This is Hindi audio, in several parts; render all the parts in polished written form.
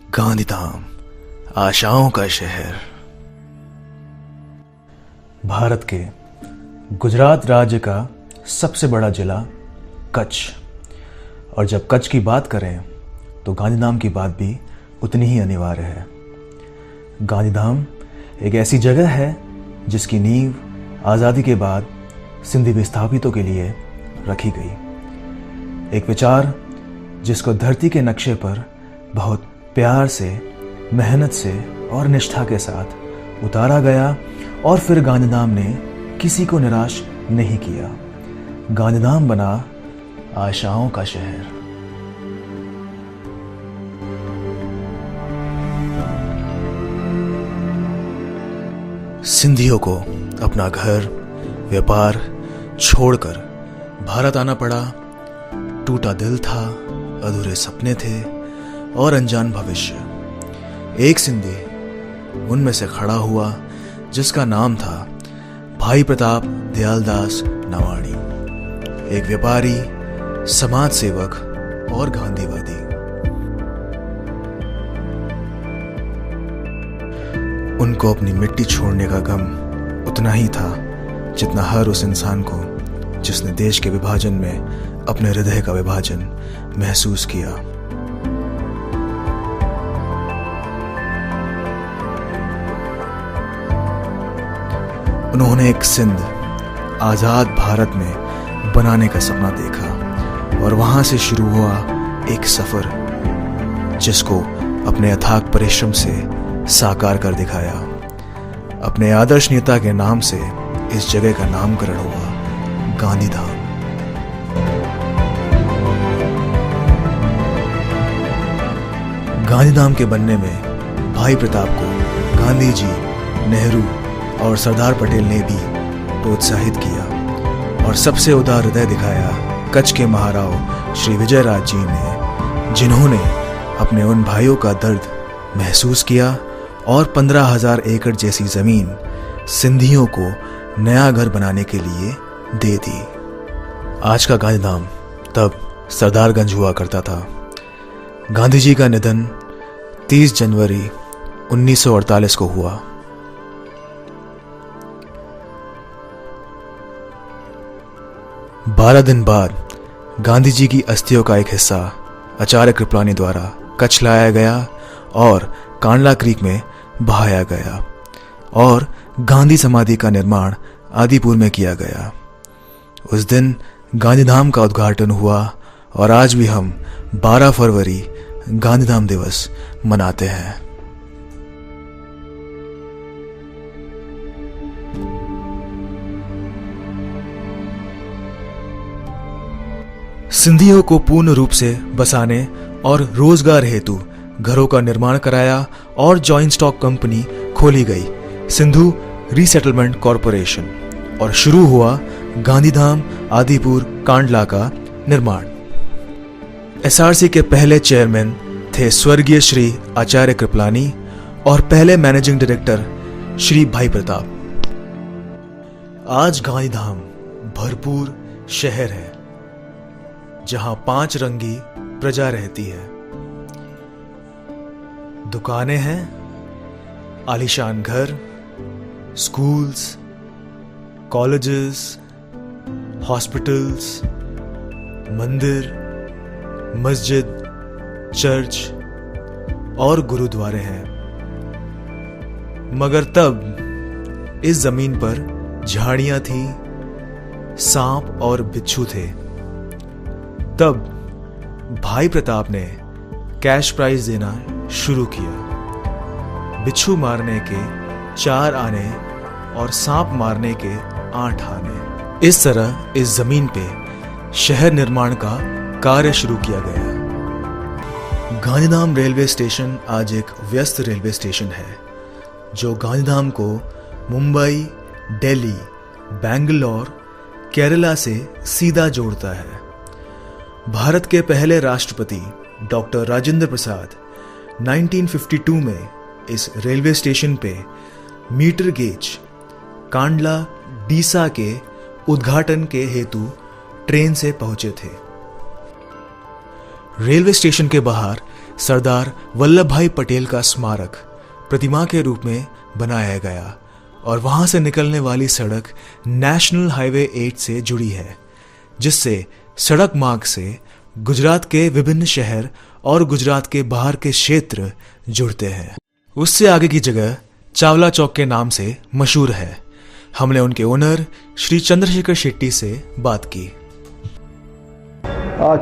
गांधीधाम, आशाओं का शहर। भारत के गुजरात राज्य का सबसे बड़ा जिला कच्छ। और जब कच्छ की बात करें तो गांधीधाम की बात भी उतनी ही अनिवार्य है। गांधीधाम एक ऐसी जगह है जिसकी नींव आज़ादी के बाद सिंधी विस्थापितों के लिए रखी गई। एक विचार जिसको धरती के नक्शे पर बहुत प्यार से, मेहनत से और निष्ठा के साथ उतारा गया और फिर गांधीधाम ने किसी को निराश नहीं किया। गांधीधाम बना आशाओं का शहर। सिंधियों को अपना घर, व्यापार छोड़कर भारत आना पड़ा। टूटा दिल था, अधूरे सपने थे और अनजान भविष्य। एक सिंधी उनमें से खड़ा हुआ जिसका नाम था भाई प्रताप दयालदास नवाणी। एक व्यापारी, समाज सेवक और गांधीवादी। उनको अपनी मिट्टी छोड़ने का गम उतना ही था जितना हर उस इंसान को जिसने देश के विभाजन में अपने हृदय का विभाजन महसूस किया। उन्होंने एक सिंध आजाद भारत में बनाने का सपना देखा और वहां से शुरू हुआ एक सफर जिसको अपने अथाक परिश्रम से साकार कर दिखाया। अपने आदर्श नेता के नाम से इस जगह का नामकरण हुआ गांधीधाम। गांधीधाम के बनने में भाई प्रताप को गांधी जी, नेहरू और सरदार पटेल ने भी प्रोत्साहित किया और सबसे उदार हृदय दिखाया कच्छ के महाराव श्री विजय राज जी ने, जिन्होंने अपने उन भाइयों का दर्द महसूस किया और 15,000 एकड़ जैसी जमीन सिंधियों को नया घर बनाने के लिए दे दी। आज का गांधीधाम तब सरदारगंज हुआ करता था। गांधी जी का निधन 30 जनवरी 1948 को हुआ। बारह दिन बाद गांधी जी की अस्थियों का एक हिस्सा आचार्य कृपलानी द्वारा कच्छ लाया गया और कांडला क्रीक में बहाया गया और गांधी समाधि का निर्माण आदिपुर में किया गया। उस दिन गांधीधाम का उद्घाटन हुआ और आज भी हम 12 फरवरी गांधीधाम दिवस मनाते हैं। सिंधियों को पूर्ण रूप से बसाने और रोजगार हेतु घरों का निर्माण कराया और जॉइंट स्टॉक कंपनी खोली गई, सिंधु रीसेटलमेंट कॉरपोरेशन, और शुरू हुआ गांधीधाम आदिपुर कांडला का निर्माण। एसआरसी के पहले चेयरमैन थे स्वर्गीय श्री आचार्य कृपलानी और पहले मैनेजिंग डायरेक्टर श्री भाई प्रताप। आज गांधीधाम भरपूर शहर है जहां 5 रंगी प्रजा रहती है। दुकानें हैं, आलीशान घर, स्कूल्स, कॉलेजेस, हॉस्पिटल्स, मंदिर, मस्जिद, चर्च और गुरुद्वारे हैं। मगर तब इस जमीन पर झाड़ियां थी, सांप और बिच्छू थे। तब भाई प्रताप ने कैश प्राइज देना शुरू किया। बिच्छू मारने के 4 आने और सांप मारने के 8 आने। इस तरह इस जमीन पे शहर निर्माण का कार्य शुरू किया गया। गांधीधाम रेलवे स्टेशन आज एक व्यस्त रेलवे स्टेशन है जो गांधीधाम को मुंबई, दिल्ली, बेंगलोर, केरला से सीधा जोड़ता है। भारत के पहले राष्ट्रपति डॉक्टर राजेंद्र प्रसाद 1952 में इस रेलवे स्टेशन पे मीटर गेज कांडला डीसा के उद्घाटन के हेतु ट्रेन से पहुंचे थे। रेलवे स्टेशन के बाहर सरदार वल्लभ भाई पटेल का स्मारक प्रतिमा के रूप में बनाया गया और वहां से निकलने वाली सड़क नेशनल हाईवे 8 से जुड़ी है, जिससे सड़क मार्ग से गुजरात के विभिन्न शहर और गुजरात के बाहर के क्षेत्र जुड़ते हैं। उससे आगे की जगह चावला चौक के नाम से मशहूर है। हमने उनके ओनर श्री चंद्रशेखर शेट्टी से बात की।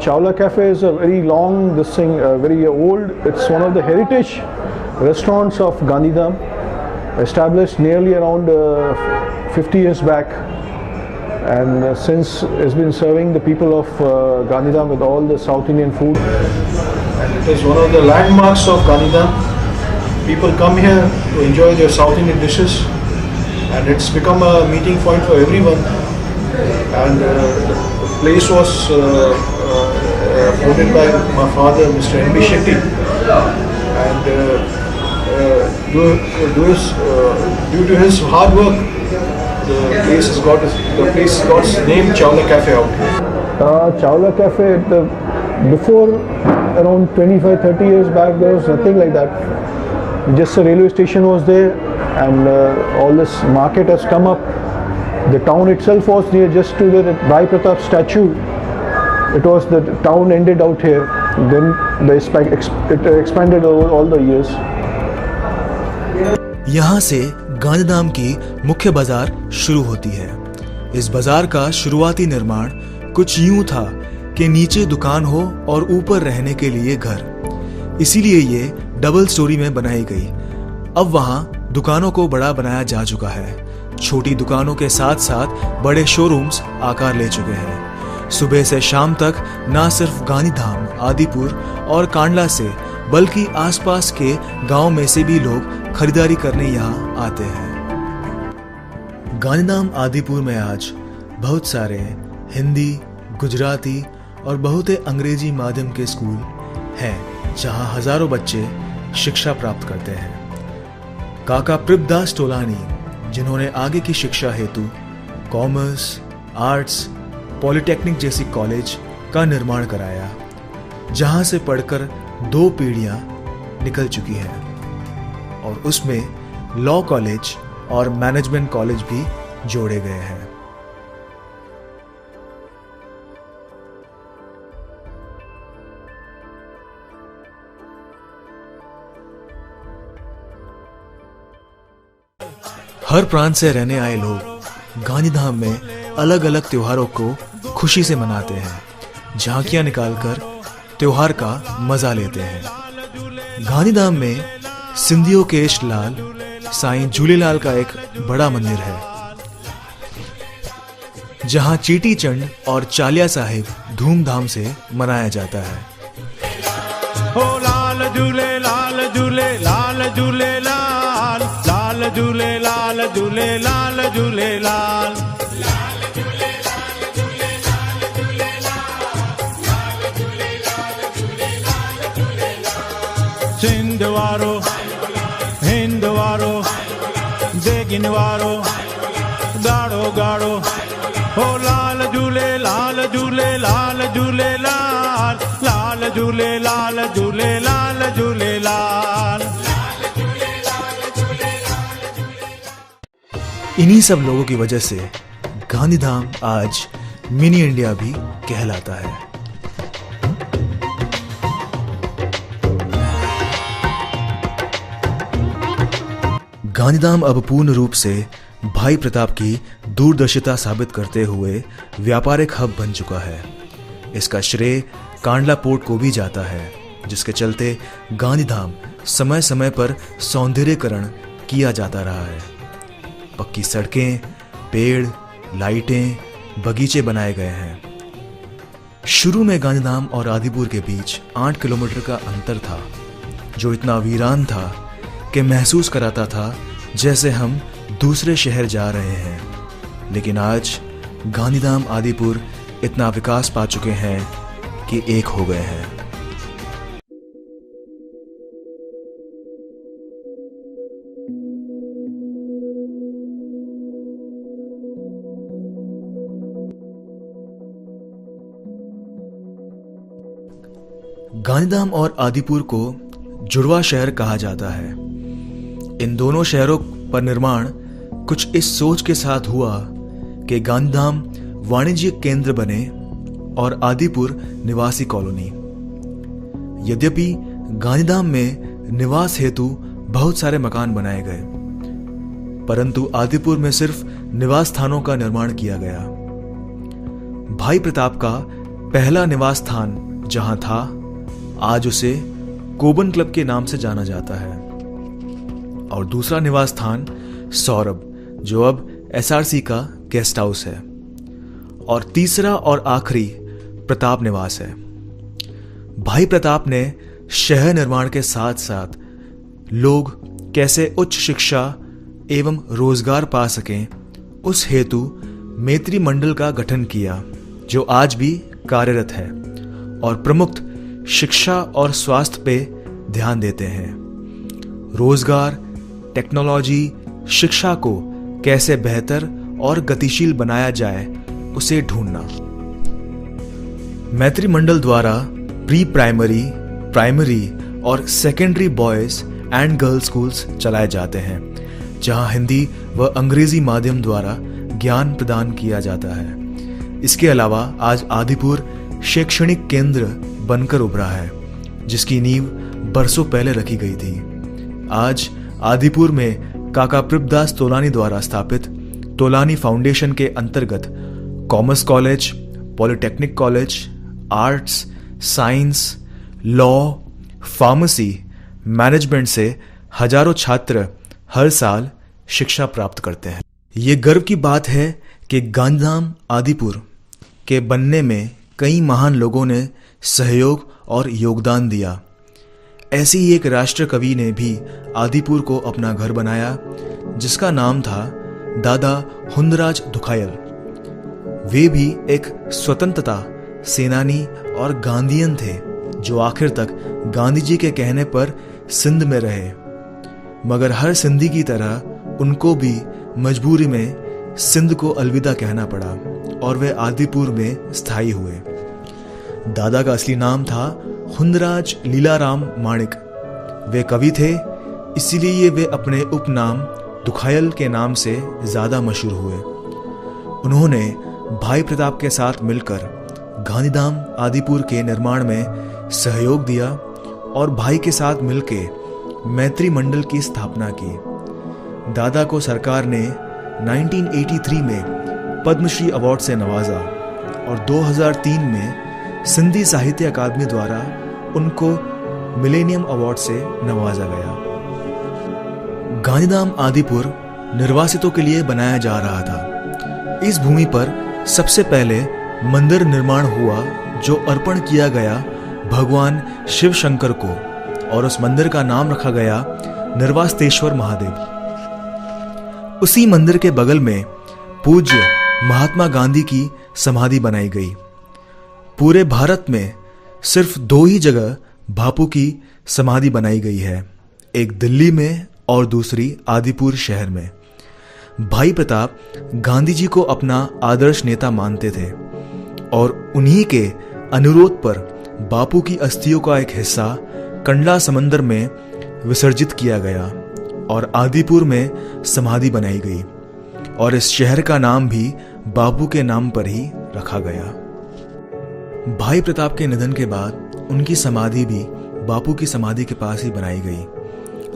Chawla Cafe is a very long, very old. It's one of the heritage restaurants of Gandhidham, established nearly around 50 years back, and since it's been serving the people of Gandhidham with all the South Indian food. And it is one of the landmarks of Gandhidham. People come here to enjoy their South Indian dishes, and it's become a meeting point for everyone. And the place was founded by my father, Mr. M.B. Shetty, and due to his hard work, the place got its name Chawla Cafe out here. Chawla Cafe, before around 25-30 years back, there was nothing like that. Just a railway station was there, and all this market has come up. The town itself was near just to the Bhai Pratap statue. It was the town ended out here. Then it expanded over all the years. यहाँ से गांधीधाम की मुख्य बाजार शुरू होती है। इस बाजार का शुरुआती निर्माण कुछ यूं था कि नीचे दुकान हो और ऊपर रहने के लिए घर, इसीलिए ये डबल स्टोरी में बनाई गई। अब वहां दुकानों को बड़ा बनाया जा चुका है। छोटी दुकानों के साथ साथ बड़े शोरूम्स आकार ले चुके हैं। सुबह से शाम तक न सिर्फ गांधीधाम, आदिपुर और कांडला से बल्कि आसपास के गांव में से भी लोग खरीदारी करने यहाँ आते हैं। गांधीधाम आदिपुर में आज बहुत सारे हिंदी, गुजराती और बहुत अंग्रेजी माध्यम के स्कूल हैं, जहां हजारों बच्चे शिक्षा प्राप्त करते हैं। काका प्रभदास तोलानी, जिन्होंने आगे की शिक्षा हेतु कॉमर्स, आर्ट्स, पॉलिटेक्निक जैसी कॉलेज का निर्माण कराया, जहां से पढ़कर 2 पीढ़ियां निकल चुकी हैं और उसमें लॉ कॉलेज और मैनेजमेंट कॉलेज भी जोड़े गए हैं। हर प्रांत से रहने आए लोग गांधीधाम में अलग अलग त्योहारों को खुशी से मनाते हैं, झांकियां निकालकर त्योहार का मजा लेते हैं। गांधीधाम में सिंधियों के इष्ट लाल साईं झूलेलाल का एक बड़ा मंदिर है, जहां चीटी चंड और चालिया साहिब धूमधाम से मनाया जाता है। ओ लाल झूले लाल झूले लाल झूले लाल लाल झूले लाल झूले लाल झूले लाल सिंध वारो हिंद वारो देगिन वारो गाड़ो गाड़ो ओ लाल झूले लाल झूले लाल झूले लाल लाल झूले लाल झूले लाल झूले लाल। इन्हीं सब लोगों की वजह से गांधीधाम आज मिनी इंडिया भी कहलाता है। गांधीधाम अब पूर्ण रूप से भाई प्रताप की दूरदर्शिता साबित करते हुए व्यापारिक हब बन चुका है। इसका श्रेय कांडला पोर्ट को भी जाता है, जिसके चलते गांधीधाम समय समय पर सौंदर्यीकरण किया जाता रहा है। पक्की सड़कें, पेड़, लाइटें, बगीचे बनाए गए हैं। शुरू में गांधीधाम और आदिपुर के बीच 8 किलोमीटर का अंतर था, जो इतना वीरान था कि महसूस कराता था जैसे हम दूसरे शहर जा रहे हैं। लेकिन आज गांधीधाम आदिपुर इतना विकास पा चुके हैं कि एक हो गए हैं। गांधीधाम और आदिपुर को जुड़वा शहर कहा जाता है। इन दोनों शहरों पर निर्माण कुछ इस सोच के साथ हुआ कि गांधीधाम वाणिज्यिक केंद्र बने और आदिपुर निवासी कॉलोनी। यद्यपि गांधीधाम में निवास हेतु बहुत सारे मकान बनाए गए, परंतु आदिपुर में सिर्फ निवास स्थानों का निर्माण किया गया। भाई प्रताप का पहला निवास स्थान जहां था, आज उसे कोबन क्लब के नाम से जाना जाता है, और दूसरा निवास स्थान सौरभ, जो अब एसआरसी का गेस्ट हाउस है, और तीसरा और आखिरी प्रताप निवास है। भाई प्रताप ने शहर निर्माण के साथ साथ लोग कैसे उच्च शिक्षा एवं रोजगार पा सकें, उस हेतु मैत्री मंडल का गठन किया, जो आज भी कार्यरत है और प्रमुख शिक्षा और स्वास्थ्य पे ध्यान देते हैं। रोजगार, टेक्नोलॉजी, शिक्षा को कैसे बेहतर और गतिशील बनाया जाए, उसे ढूंढना। मैत्री मंडल द्वारा प्री प्राइमरी, प्राइमरी और secondary boys and girls schools चलाए जाते हैं, जहां हिंदी व अंग्रेजी माध्यम द्वारा ज्ञान प्रदान किया जाता है। इसके अलावा आज आदिपुर शैक्षणिक केंद्र बनकर उभरा है, जिसकी नींव बरसों पहले रखी गई थी। आज आदिपुर में काका पृथ्वीदास तोलानी द्वारा स्थापित तोलानी फाउंडेशन के अंतर्गत commerce college, polytechnic college, arts, science, law, pharmacy, management से हजारों छात्र हर साल शिक्षा प्राप्त करते हैं। ये गर्व की बात है कि गांधीधाम आदिपुर के बनने में कई महान लोगों ने सहयोग और योगदान दिया। ऐसी ही एक राष्ट्र कवि ने भी आदिपुर को अपना घर बनाया, जिसका नाम था दादा हुंदराज दुखायल। वे भी एक स्वतंत्रता सेनानी और गांधीयन थे, जो आखिर तक गांधी जी के कहने पर सिंध में रहे, मगर हर सिंधी की तरह उनको भी मजबूरी में सिंध को अलविदा कहना पड़ा और वे आदिपुर में स्थायी हुए। दादा का असली नाम था हुंदराज लीलाराम माणिक। वे कवि थे, इसीलिए वे अपने उपनाम दुखायल के नाम से ज्यादा मशहूर हुए। उन्होंने भाई प्रताप के साथ मिलकर गांधीधाम आदिपुर के निर्माण में सहयोग दिया और भाई के साथ मिलकर मैत्री मंडल की स्थापना की। दादा को सरकार ने 1983 में पद्मश्री अवार्ड से नवाजा और 2003 में सिंधी साहित्य अकादमी द्वारा उनको मिलेनियम अवार्ड से नवाजा गया। गांधीधाम आदिपुर निर्वासितों के लिए बनाया जा रहा था। इस भूमि पर सबसे पहले मंदिर निर्माण हुआ, जो अर्पण किया गया भगवान शिव शंकर को, और उस मंदिर का नाम रखा गया निर्वास्तेश्वर महादेव। उसी मंदिर के बगल में पूज्य महात्मा गांधी की समाधि बनाई गई। पूरे भारत में सिर्फ 2 ही जगह बापू की समाधि बनाई गई है, एक दिल्ली में और दूसरी आदिपुर शहर में। भाई प्रताप गांधी जी को अपना आदर्श नेता मानते थे और उन्हीं के अनुरोध पर बापू की अस्थियों का एक हिस्सा कंडला समंदर में विसर्जित किया गया और आदिपुर में समाधि बनाई गई, और इस शहर का नाम भी बापू के नाम पर ही रखा गया। भाई प्रताप के निधन के बाद उनकी समाधि भी बापू की समाधि के पास ही बनाई गई।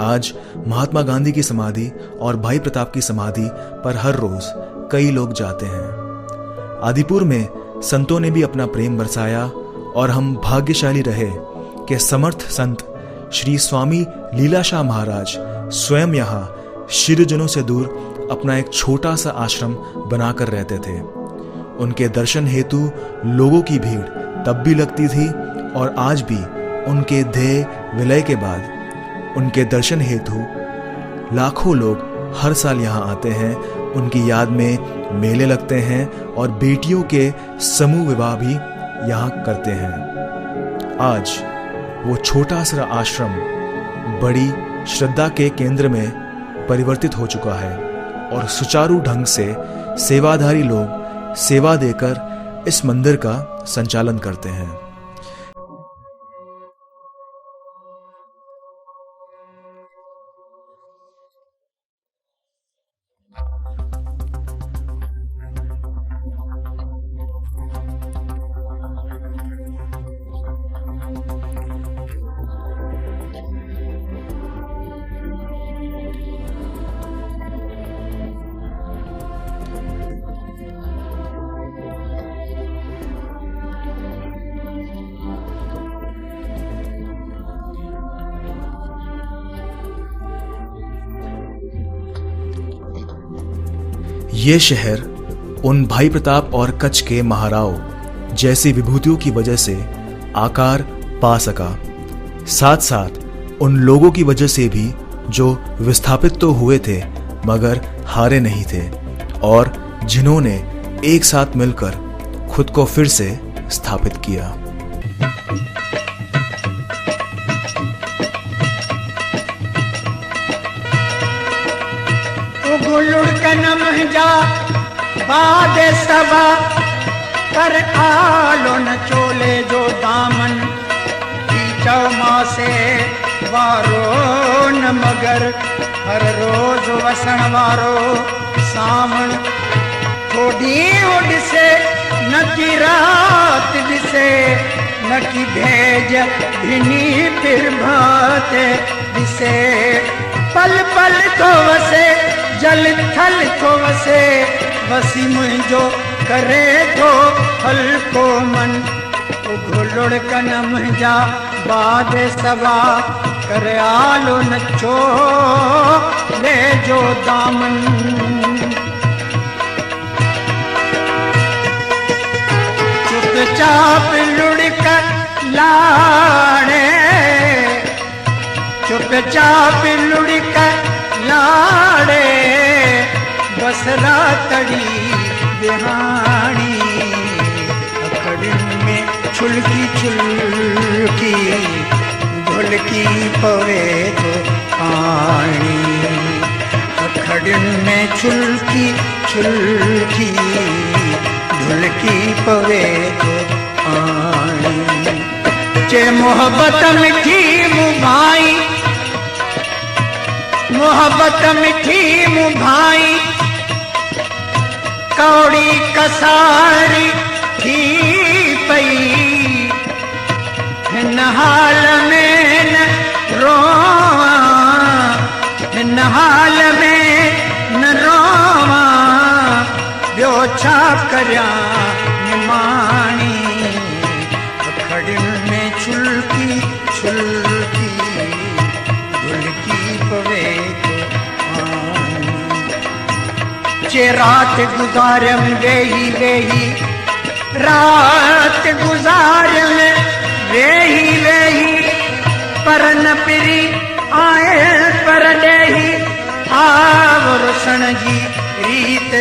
आज महात्मा गांधी की समाधि और भाई प्रताप की समाधि पर हर रोज कई लोग जाते हैं। आदिपुर में संतों ने भी अपना प्रेम बरसाया और हम भाग्यशाली रहे कि समर्थ संत श्री स्वामी लीलाशाह महाराज स्वयं यहाँ शिरजनों से दूर अपना एक छोटा सा आश्रम बनाकर रहते थे। उनके दर्शन हेतु लोगों की भीड़ तब भी लगती थी और आज भी उनके देह विलय के बाद उनके दर्शन हेतु लाखों लोग हर साल यहाँ आते हैं। उनकी याद में मेले लगते हैं और बेटियों के समूह विवाह भी यहाँ करते हैं। आज वो छोटा सा आश्रम बड़ी श्रद्धा के केंद्र में परिवर्तित हो चुका है और सुचारू ढंग से सेवाधारी लोग सेवा देकर इस मंदिर का संचालन करते हैं। ये शहर उन भाई प्रताप और कच्छ के महाराव जैसी विभूतियों की वजह से आकार पा सका, साथ साथ उन लोगों की वजह से भी जो विस्थापित तो हुए थे मगर हारे नहीं थे और जिन्होंने एक साथ मिलकर खुद को फिर से स्थापित किया। जा बाद सबा कर आलो न चोले जो दामन की चौमा से वारो न मगर हर रोज वसण वारो सावण थोड़ी उड़ से न की रात दिसे न की भेज भिनी फिर भात दिसे पल पल तो वसे जल थल थो वसे वसी मुंहिंजो करे थो हल्को मन घोलुड़ कन मुंहिंजा बाद सवा करे आलो नचो ले जो दामन चुपचाप लुढ़क लाड़े चुपचाप लुढ़क लाड़े बसरा तड़ी बिहानी अखड़िन में छुलकी छुलकी ढुलकी पवे तो पानी अखड़िन में छुलकी छुलकी ढुलकी पवे तो पानी चे मोहब्बत मिठी मुभाई मोहब्बत मिठी मुभाई कौड़ी कसारी थी पई हिन हाल में न रोवा हिन हाल में न रोवा ॿियो छा करियां निमाणी अखड़ियुनि में छुलकी छुलकी ढुलकी पवे चे रात गुजारम वेही वेही रात गुजारम वेही वेही पर न पिरी आए पर ॾेही आवरुसण जी रीत